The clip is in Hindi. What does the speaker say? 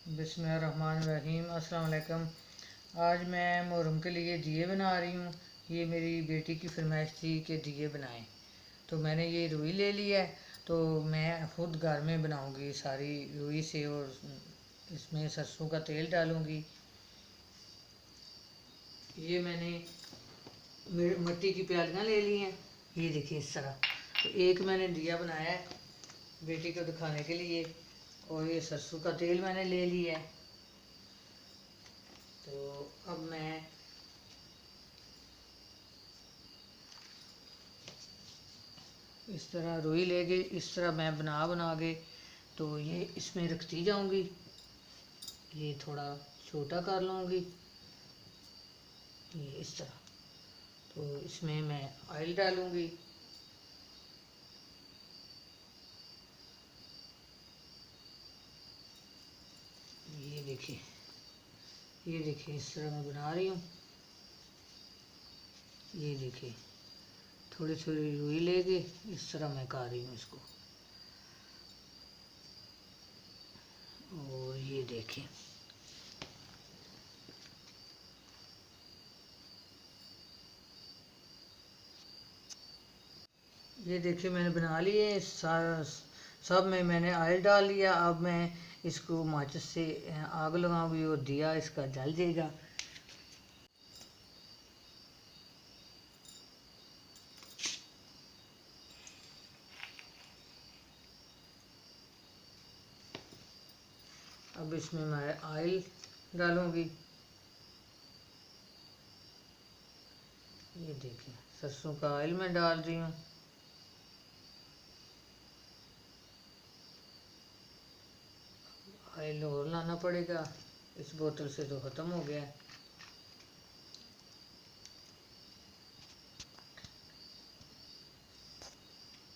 बिस्मिल्लाहिर्रहमानिर्रहीम। अस्सलाम वालेकुम। आज मैं मुहर्रम के लिए दिए बना रही हूँ। ये मेरी बेटी की फरमाइश थी कि दिए बनाएं, तो मैंने ये रुई ले लिया है। तो मैं ख़ुद घर में बनाऊँगी सारी रुई से, और इसमें सरसों का तेल डालूँगी। ये मैंने मिट्टी की प्यालियाँ ले ली हैं, ये देखिए इस तरह। तो एक मैंने दिया बनाया है बेटी को दिखाने के लिए, और ये सरसों का तेल मैंने ले लिया है। तो अब मैं इस तरह रुई लेके इस तरह मैं बना के तो ये इसमें रखती जाऊंगी। ये थोड़ा छोटा कर लूँगी, ये इस तरह। तो इसमें मैं ऑयल डालूँगी। ये देखिए इस तरह मैं बना रही हूँ। ये देखिए थोड़ी थोड़ी रुई लेके इस तरह मैं कर रही हूँ इसको। और ये देखिए मैंने बना लिए सारा। सब में मैंने ऑयल डाल लिया। अब मैं इसको माचिस से आग लगाऊंगी और दिया इसका जल जाएगा। अब इसमें मैं ऑयल डालूंगी। ये देखिए सरसों का ऑयल मैं डाल रही हूँ। ऑयल और लाना पड़ेगा, इस बोतल से तो ख़त्म हो गया है।